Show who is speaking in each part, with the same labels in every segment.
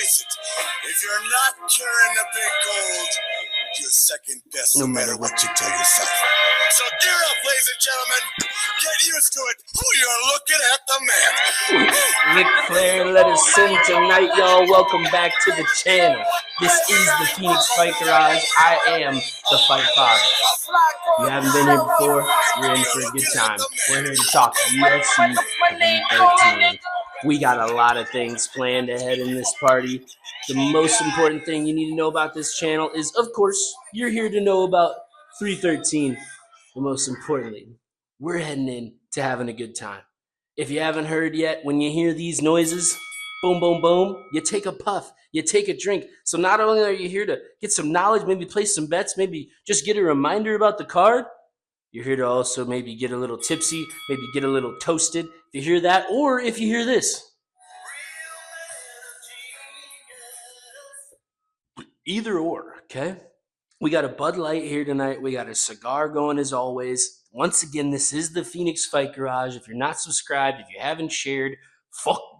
Speaker 1: face it, if you're not carrying the big gold, you're second best no matter what you tell yourself. So gear up, ladies and gentlemen. Get used to it. You're looking at the man.
Speaker 2: Ric Flair, let us in tonight, y'all. Welcome back to the channel. This is the PHX Fight Garage. I am the Fight Father. If you haven't been here before, you're in for a good time. We're here to talk UFC 13. We got a lot of things planned ahead in this party. The most important thing you need to know about this channel is, of course, you're here to know about 313. But most importantly, we're heading in to having a good time. If you haven't heard yet, when you hear these noises, boom, boom, boom, you take a puff, you take a drink. So not only are you here to get some knowledge, maybe place some bets, maybe just get a reminder about the card, you're here to also maybe get a little tipsy, maybe get a little toasted. If you hear that, or if you hear this. Either or, okay? We got a Bud Light here tonight. We got a cigar going as always. Once again, this is the PHX Fight Garage. If you're not subscribed, if you haven't shared,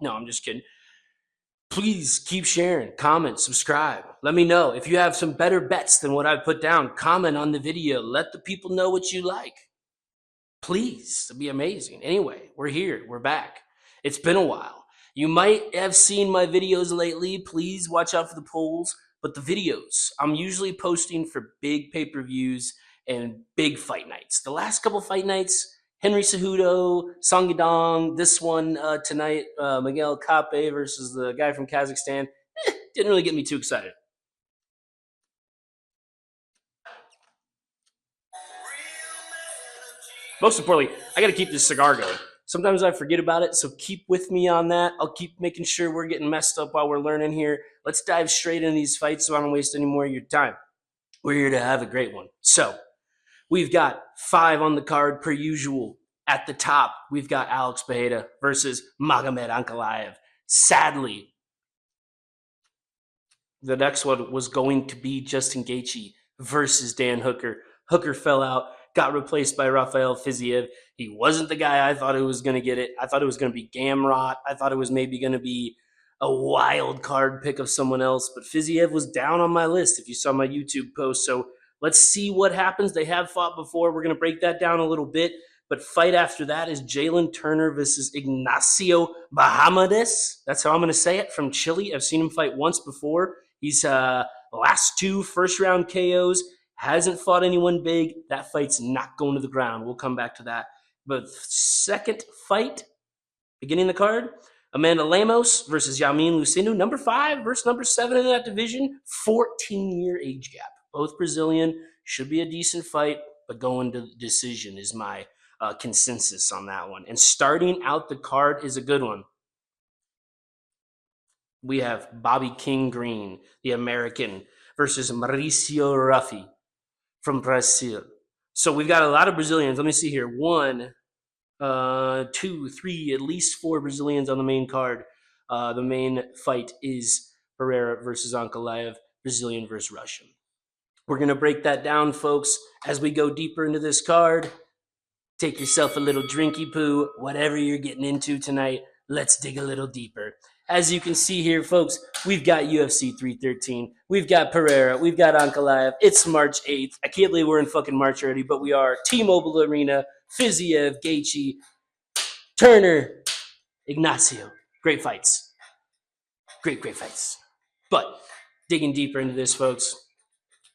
Speaker 2: no, I'm just kidding. Please keep sharing, comment, subscribe. Let me know. If you have some better bets than what I've put down, comment on the video. Let the people know what you like. Please, it'd be amazing. Anyway, we're here. We're back. It's been a while. You might have seen my videos lately. Please watch out for the polls. But the videos, I'm usually posting for big pay-per-views and big fight nights. The last couple fight nights, Henry Cejudo, Song Yadong, this one tonight, Miguel Cape versus the guy from Kazakhstan, didn't really get me too excited. Most importantly, I got to keep this cigar going. Sometimes I forget about it, so keep with me on that. I'll keep making sure we're getting messed up while we're learning here. Let's dive straight into these fights so I don't waste any more of your time. We're here to have a great one. So, we've got 5 on the card per usual. At the top, we've got Alex Pereira versus Magomed Ankalaev. Sadly, the next one was going to be Justin Gaethje versus Dan Hooker. Hooker fell out, got replaced by Rafael Fiziev. He wasn't the guy I thought it was going to get it. I thought it was going to be Gamrot. I thought it was maybe going to be a wild card pick of someone else. But Fiziev was down on my list if you saw my YouTube post. So let's see what happens. They have fought before. We're going to break that down a little bit. But fight after that is Jalen Turner versus Ignacio Bahamondes. That's how I'm going to say it, from Chile. I've seen him fight once before. He's last 2 first-round KOs. Hasn't fought anyone big. That fight's not going to the ground. We'll come back to that. But second fight, beginning the card, Amanda Lemos versus Yamin Lucino. Number 5 versus number 7 in that division. 14-year age gap. Both Brazilian. Should be a decent fight, but going to decision is my consensus on that one. And starting out the card is a good one. We have Bobby King Green, the American, versus Mauricio Ruffi from Brazil. So we've got a lot of Brazilians. Let me see here. 1, 2, 3, at least 4 Brazilians on the main card. The main fight is Pereira versus Ankalaev, Brazilian versus Russian. We're going to break that down, folks, as we go deeper into this card. Take yourself a little drinky poo, whatever you're getting into tonight. Let's dig a little deeper. As you can see here, folks, we've got UFC 313. We've got Pereira. We've got Ankalaev. It's March 8th. I can't believe we're in fucking March already, but we are. T-Mobile Arena, Fiziev, Gaethje, Turner, Ignacio. Great fights. Great fights. But digging deeper into this, folks,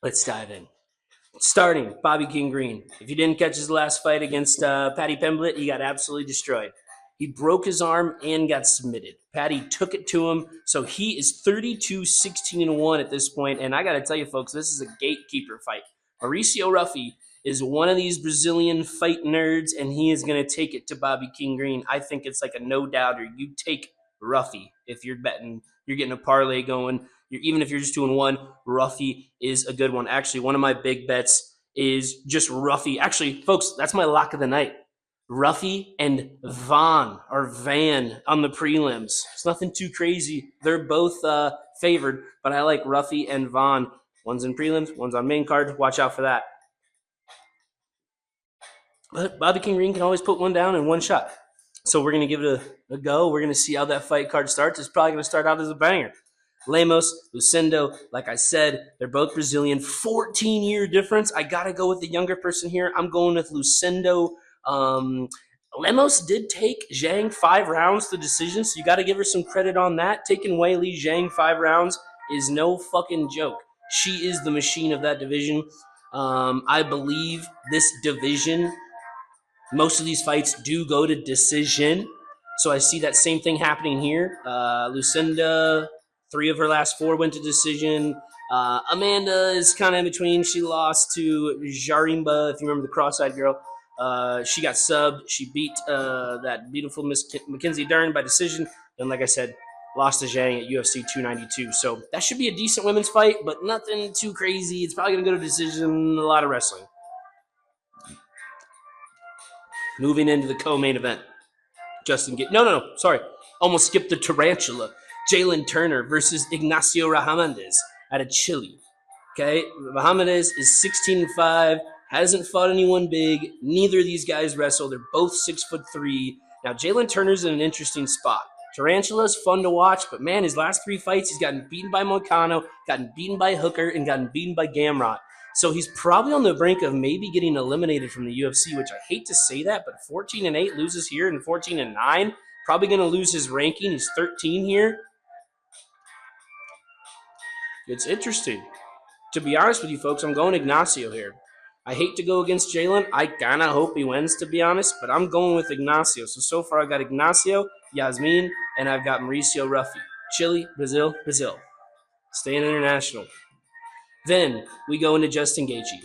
Speaker 2: let's dive in. Starting, Bobby King Green. If you didn't catch his last fight against Paddy Pimblett, he got absolutely destroyed. He broke his arm and got submitted. Paddy took it to him, so he is 32-16-1 at this point. And I got to tell you, folks, this is a gatekeeper fight. Mauricio Ruffi is one of these Brazilian fight nerds, and he is going to take it to Bobby King Green. I think it's like a no-doubter. You take Ruffi if you're betting. You're getting a parlay going. Even if you're just doing one, Ruffi is a good one. Actually, one of my big bets is just Ruffi. Actually, folks, that's my lock of the night. Ruffi and Van on the prelims. It's nothing too crazy. They're both favored, but I like Ruffi and Van. One's in prelims, one's on main card. Watch out for that. But Bobby King Green can always put one down in one shot. So we're going to give it a go. We're going to see how that fight card starts. It's probably going to start out as a banger. Lemos, Lucindo, like I said, they're both Brazilian. 14-year difference. I got to go with the younger person here. I'm going with Lucindo. Lemos did take Zhang 5 rounds to decision, so you got to give her some credit on that. Taking Wei Li Zhang 5 rounds is no fucking joke. She is the machine of that division. I believe this division, most of these fights do go to decision. So I see that same thing happening here. Lucinda, 3 of her last 4 went to decision. Amanda is kind of in between. She lost to Jarimba, if you remember the cross-eyed girl. She got subbed. She beat that beautiful Miss Mackenzie Dern by decision. And like I said, lost to Zhang at UFC 292. So that should be a decent women's fight, but nothing too crazy. It's probably going to go to decision. A lot of wrestling. Moving into the co-main event. Almost skipped the tarantula. Jalen Turner versus Ignacio Rahamandez out of Chile. Okay, Rahamandez is 16-5, hasn't fought anyone big. Neither of these guys wrestle. They're both 6'3". Now Jalen Turner's in an interesting spot. Tarantula's fun to watch, but man, his last 3 fights, he's gotten beaten by Moicano, gotten beaten by Hooker, and gotten beaten by Gamrot. So he's probably on the brink of maybe getting eliminated from the UFC, which I hate to say that, but 14-8 loses here and 14-9. Probably going to lose his ranking. He's 13 here. It's interesting. To be honest with you folks, I'm going Ignacio here. I hate to go against Jalen. I kind of hope he wins, to be honest, but I'm going with Ignacio. So far I've got Ignacio, Yasmin, and I've got Mauricio Ruffy. Chile, Brazil, Brazil. Staying international. Then we go into Justin Gaethje.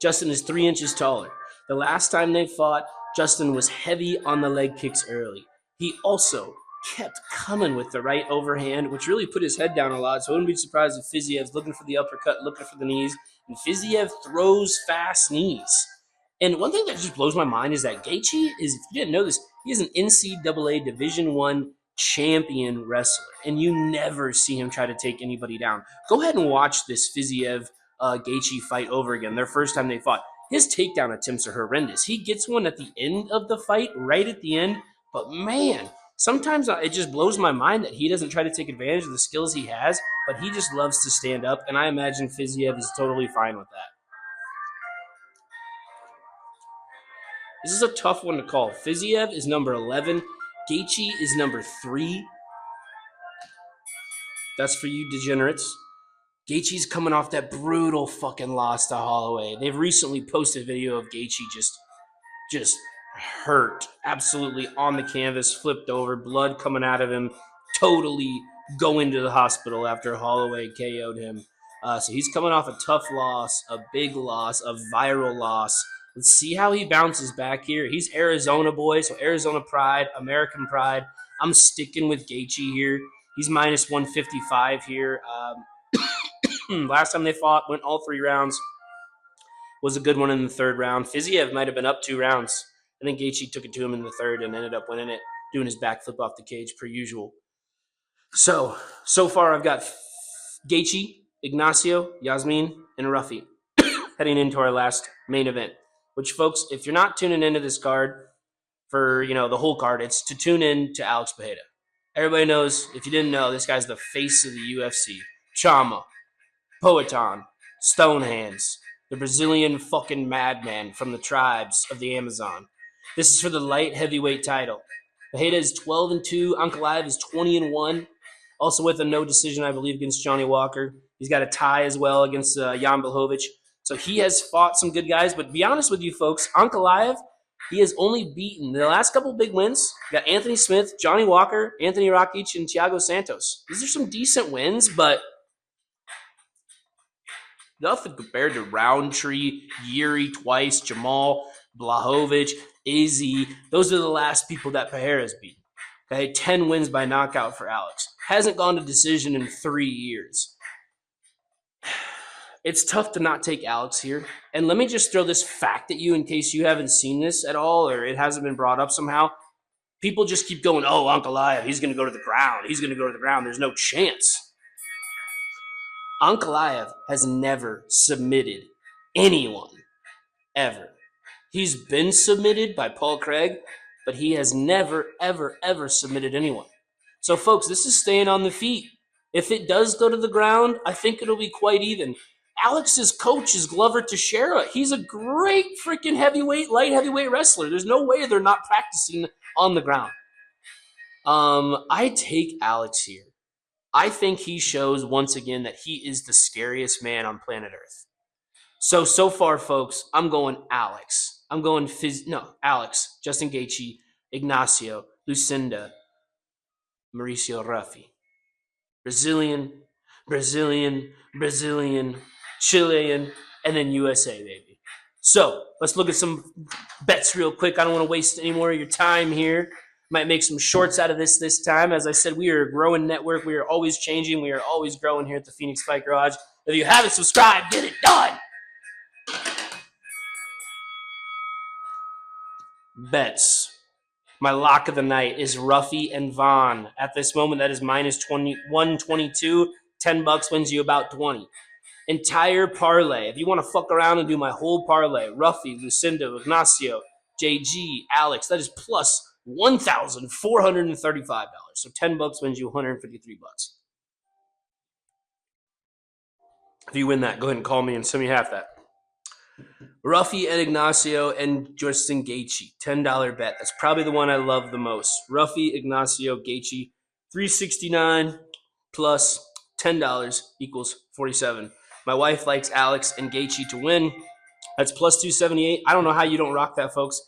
Speaker 2: Justin is 3 inches taller. The last time they fought, Justin was heavy on the leg kicks early. He also kept coming with the right overhand, which really put his head down a lot. So I wouldn't be surprised if Fiziev's looking for the uppercut, looking for the knees. And Fiziev throws fast knees. And one thing that just blows my mind is that Gaethje is, if you didn't know this, he is an NCAA Division I champion wrestler. And you never see him try to take anybody down. Go ahead and watch this Fiziev Gaethje fight over again. Their first time they fought. His takedown attempts are horrendous. He gets one at the end of the fight, right at the end. But man, sometimes it just blows my mind that he doesn't try to take advantage of the skills he has, but he just loves to stand up. And I imagine Fiziev is totally fine with that. This is a tough one to call. Fiziev is number 11. Gaethje is number 3. That's for you degenerates. Gaethje's coming off that brutal fucking loss to Holloway. They've recently posted a video of Gaethje just hurt, absolutely on the canvas, flipped over, blood coming out of him, totally going to the hospital after Holloway KO'd him. So he's coming off a tough loss, a big loss, a viral loss. Let's see how he bounces back here. He's Arizona boy, so Arizona pride, American pride. I'm sticking with Gaethje here. He's minus 155 here. Last time they fought, went all 3 rounds. Was a good one in the 3rd round. Fiziev might have been up 2 rounds. I think Gaethje took it to him in the 3rd and ended up winning it, doing his backflip off the cage per usual. So far I've got Gaethje, Ignacio, Yasmin, and Ruffy heading into our last main event. Which, folks, if you're not tuning into this card for, the whole card, it's to tune in to Alex Pereira. Everybody knows, if you didn't know, this guy's the face of the UFC. Chama, Poetan, Stonehands, the Brazilian fucking madman from the tribes of the Amazon. This is for the light heavyweight title. Pereira is 12-2. Ankalaev is 20-1. Also with a no decision, I believe, against Johnny Walker. He's got a tie as well against Jan Blachowicz. So he has fought some good guys. But to be honest with you folks, Ankalaev, he has only beaten the last couple big wins. Got Anthony Smith, Johnny Walker, Anthony Rakic, and Thiago Santos. These are some decent wins, but nothing compared to Roundtree, Yuri twice, Jamal, Blachowicz, Izzy. Those are the last people that Pereira's beat. Okay, 10 wins by knockout for Alex. Hasn't gone to decision in 3 years. It's tough to not take Alex here. And let me just throw this fact at you in case you haven't seen this at all or it hasn't been brought up somehow. People just keep going, oh, Ankalaev, he's going to go to the ground. He's going to go to the ground. There's no chance. Ankalaev has never submitted anyone, ever. He's been submitted by Paul Craig, but he has never, ever, ever submitted anyone. So, folks, this is staying on the feet. If it does go to the ground, I think it'll be quite even. Alex's coach is Glover Teixeira. He's a great freaking light heavyweight wrestler. There's no way they're not practicing on the ground. I take Alex here. I think he shows once again that he is the scariest man on planet Earth. So far, folks, I'm going Alex. I'm going Alex, Justin Gaethje, Ignacio, Lucinda, Mauricio Ruffi. Brazilian, Chilean, and then USA, baby. So let's look at some bets real quick. I don't want to waste any more of your time here. Might make some shorts out of this time. As I said, we are a growing network. We are always changing. We are always growing here at the PHX Fight Garage. If you haven't subscribed, get it done. Bets. My lock of the night is Ruffi and Vaughn. At this moment, that is minus 122. $10 wins you about 20. Entire parlay. If you want to fuck around and do my whole parlay, Ruffi, Lucinda, Ignacio, JG, Alex, that is plus $1,435. So $10 wins you $153. If you win that, go ahead and call me and send me half that. Ruffi and Ignacio and Justin Gaethje, $10 bet. That's probably the one I love the most. Ruffi, Ignacio, Gaethje, $369 plus $10 equals $47. My wife likes Alex and Gaethje to win. That's plus $278. I don't know how you don't rock that, folks.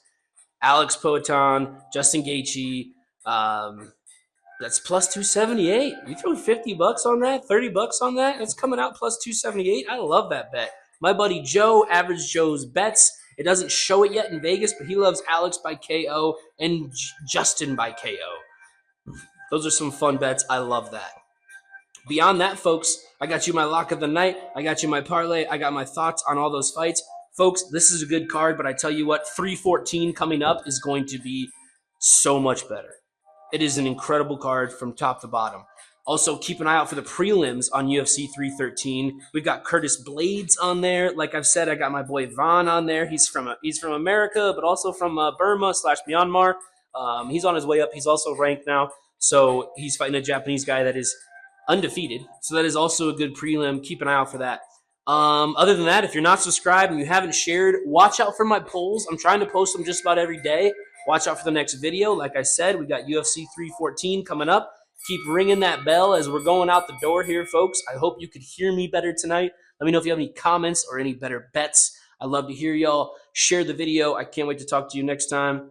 Speaker 2: Alex Poatan, Justin Gaethje, that's plus $278. You throw $50 on that, $30 on that. That's coming out plus $278. I love that bet. My buddy Joe, Average Joe's Bets. It doesn't show it yet in Vegas, but he loves Alex by KO and Justin by KO. Those are some fun bets. I love that. Beyond that, folks, I got you my lock of the night. I got you my parlay. I got my thoughts on all those fights. Folks, this is a good card, but I tell you what, 314 coming up is going to be so much better. It is an incredible card from top to bottom. Also, keep an eye out for the prelims on UFC 313. We've got Curtis Blades on there. Like I've said, I got my boy Vaughn on there. He's from America, but also from Burma/Myanmar. He's on his way up. He's also ranked now. So he's fighting a Japanese guy that is undefeated. So that is also a good prelim. Keep an eye out for that. Other than that, if you're not subscribed and you haven't shared, watch out for my polls. I'm trying to post them just about every day. Watch out for the next video. Like I said, we got UFC 314 coming up. Keep ringing that bell as we're going out the door here, folks. I hope you could hear me better tonight. Let me know if you have any comments or any better bets. I'd love to hear y'all. Share the video. I can't wait to talk to you next time.